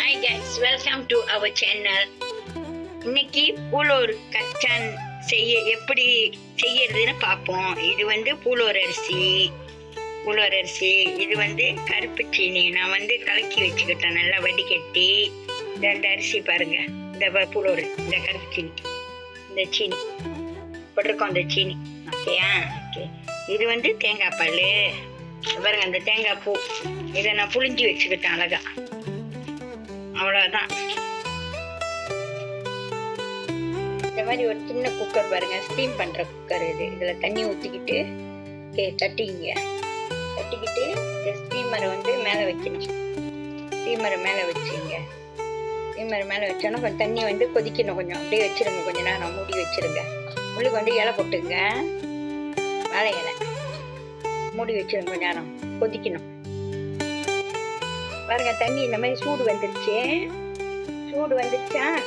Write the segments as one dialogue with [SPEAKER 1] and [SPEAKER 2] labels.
[SPEAKER 1] Hi guys, welcome to our channel. இன்னைக்கு பூலோர் கச்சான் எப்படி செய்யறதுன்னு பார்ப்போம். இது பூலோர் அரிசி. இது கருப்பு சீனி. நான் கலக்கி வச்சுக்கிட்டேன், நல்லா வடிகட்டி. இந்த அரிசி பாருங்க, இந்த பூலோர், இந்த கருப்பு சீனி, இந்த சீனி போட்டிருக்கோம், இந்த சீனி. ஓகேயா? ஓகே. இது தேங்காய் பால் பாருங்க, அந்த தேங்காய் பூ. இதை நான் புளிஞ்சி வச்சுக்கிட்டேன் அழகா. அவ்வளோதான். இந்த மாதிரி ஒரு சின்ன குக்கர் பாருங்க, ஸ்டீம் பண்ற குக்கர் இது. இதுல தண்ணி ஊற்றிக்கிட்டு தட்டிக்கிட்டு ஸ்டீமரை மேலே வைக்கணும். ஸ்டீமரை மேலே வச்சுங்க. ஸ்டீமர் மேலே வச்சோன்னா கொஞ்சம் தண்ணி கொதிக்கணும். கொஞ்சம் அப்படியே வச்சிருங்க, கொஞ்சம் நேரம் மூடி வச்சிருங்க. உள்ளுக்கு இலை போட்டுங்க, வாழை இலை மூடி வச்சிருங்க, கொஞ்சம் நேரம் கொதிக்கணும். பாருங்க, தண்ணி இந்த மாதிரி சூடு வந்துருச்சா,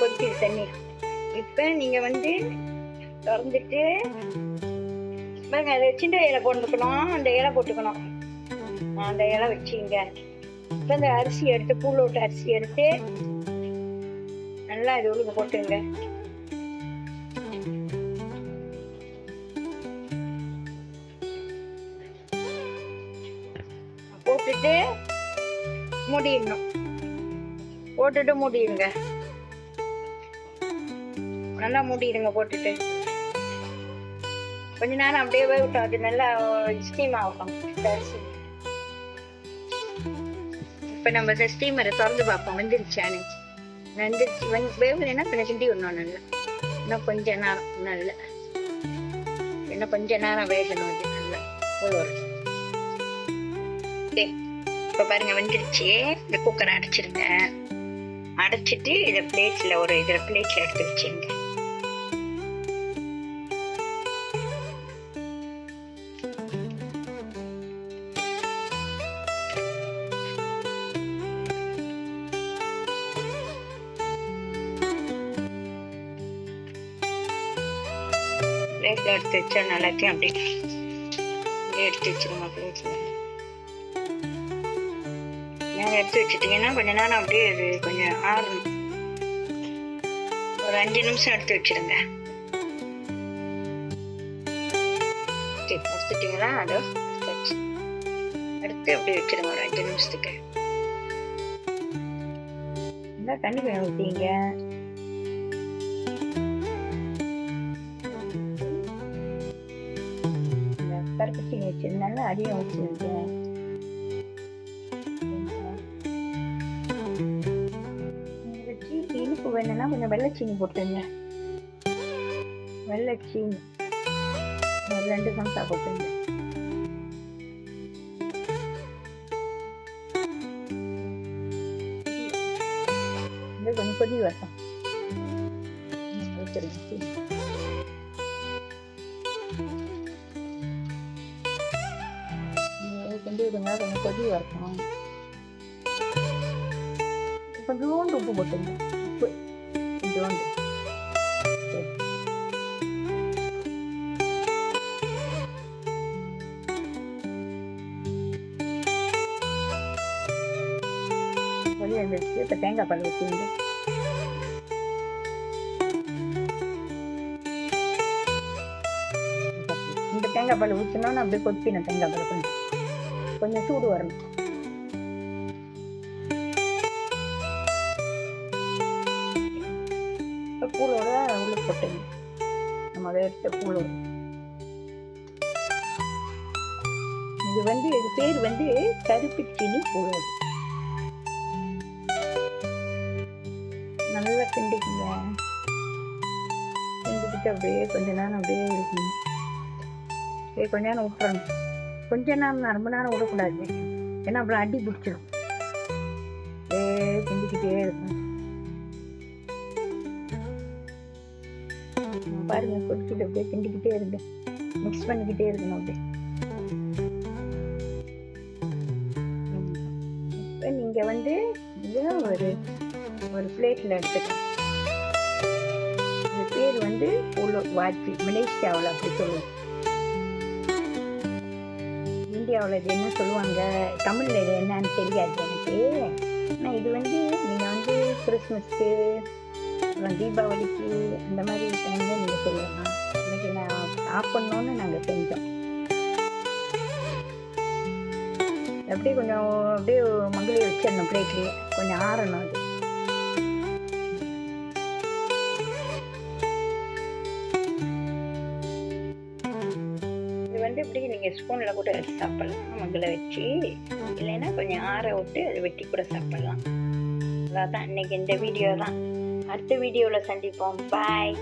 [SPEAKER 1] கொதிக்குது தண்ணி. இப்போ நீங்கள் திறந்துட்டு பாருங்க, அதை சின்ன இலை போட்டுக்கணும். அந்த இலை போட்டுக்கணும், அந்த இலை வச்சுங்க. இப்போ இந்த அரிசி எடுத்து, பூலோட்டு அரிசி எடுத்து நல்லா இது உள்ள போட்டுங்க. போட்டுட்டு மூடிடணும். போட்டுட்டு மூடிடுங்க, நல்லா மூடிடுங்க. போட்டுட்டு கொஞ்ச நேரம் அப்படியே விட்டோம், அது நல்லா ஸ்டீம் ஆகும் அரிசி. இப்போ நம்ம ஸ்டீமரை திறந்து பார்ப்போம், வெந்துருச்சான்னு. வேவலைன்னா கொஞ்சம் கிண்டி விடணும் நல்லா. இன்னும் கொஞ்ச நேரம் நல்லா, இன்னும் கொஞ்ச நேரம் வேகணும். அது நல்லா ஒரு இப்போ பாருங்க, வந்துருச்சு. இந்த குக்கரை அடைச்சிருங்க. அடைச்சிட்டு இதை பிளேட்ல எடுத்து வச்சுங்க. பிளேட்ல எடுத்து வச்சா நல்லாத்தையும் அப்படியே எடுத்து வச்சிருங்க. பிளேட்ல எடுத்து வச்சுட்டீங்கன்னா கொஞ்ச நேரம் அப்படியே அது கொஞ்சம் ஆறணும். ஒரு 5 நிமிஷம் எடுத்து வச்சிருங்க. எடுத்துட்டீங்களா? அதோ எடுத்து அப்படியே வச்சிருங்க ஒரு 5 நிமிஷத்துக்கு. நல்லா தண்ணி கொஞ்சம் ஊற்றிங்க. கருப்பு சீனி வச்சிருந்தாலும் அடியும் வச்சிருங்க. இனிப்பு வேணும்னா கொஞ்சம் வெள்ளைச்சீனி போட்டுங்க. வெள்ளைச்சீனி ஒரு 2 சமோசா போட்டுங்க. கொஞ்சம் கொதி வரட்டும். கொஞ்சம் கொதி வரட்டும். கொஞ்சோண்டு உப்பு போட்டுங்க. கொஞ்சோண்டு இப்போ தேங்காய் பால் ஊற்றிங்க. இந்த தேங்காய் பால் ஊற்றினோன்னு அப்படியே கொதிக்கணும். தேங்காய் பால் கொஞ்சம் சூடு வரணும். பூலோட உள்ள போட்டுங்க. நம்ம அதை எடுத்த பூலோட இது பேர் கருப்பு சீனி பூலோடு. நல்லா கிண்டிக்குங்க. கிண்டிக்கிட்டு அப்படியே கொஞ்ச நேரம் அப்படியே இருக்கணும். கொஞ்ச நேரம் விட்டுறணும். கொஞ்ச நேரம், ரொம்ப நேரம் விடக்கூடாது, ஏன்னா அப்புறம் அடி பிடிச்சிடும். கிண்டிக்கிட்டே இருக்கணும். பாருங்க, கொதிச்சுட்டு அப்படியே கிண்டிக்கிட்டே இருங்க. மிக்ஸ் பண்ணிக்கிட்டே இருக்கணும் அப்படியே. இப்போ நீங்கள் ஒரு பிளேட்டில் எடுத்துக்கலாம். இது பேர் பூலோர் வாட்சி. மலேசியாவில் அப்படி சொல்லுவோம். இந்தியாவில் இது என்ன சொல்லுவாங்க, தமிழில் இது என்னன்னு தெரியாது எனக்கு. ஆனால் இது வந்து நீங்கள் வந்து கிறிஸ்மஸ்க்கு அப்புறம் தீபாவளிக்கு அந்த மாதிரி டைமில் நீங்கள் செய்யலாம். இன்றைக்கி நான் சாப்பிட்ணுன்னு நாங்கள் செஞ்சோம். அப்படியே கொஞ்சம் அப்படியே மங்களே வச்சிடணும் பிளேட்லேயே, கொஞ்சம் ஆறணும் அது. இது வந்து இப்படி நீங்கள் ஸ்பூனில் கூட வச்சு சாப்பிட்லாம் மங்களை வச்சு, இல்லைன்னா கொஞ்சம் ஆற விட்டு அதை வெட்டி கூட சாப்பிட்லாம். அதான் இன்னைக்கு இந்த வீடியோ தான். அடுத்த வீடியோவில் சந்திப்போம். பாய்.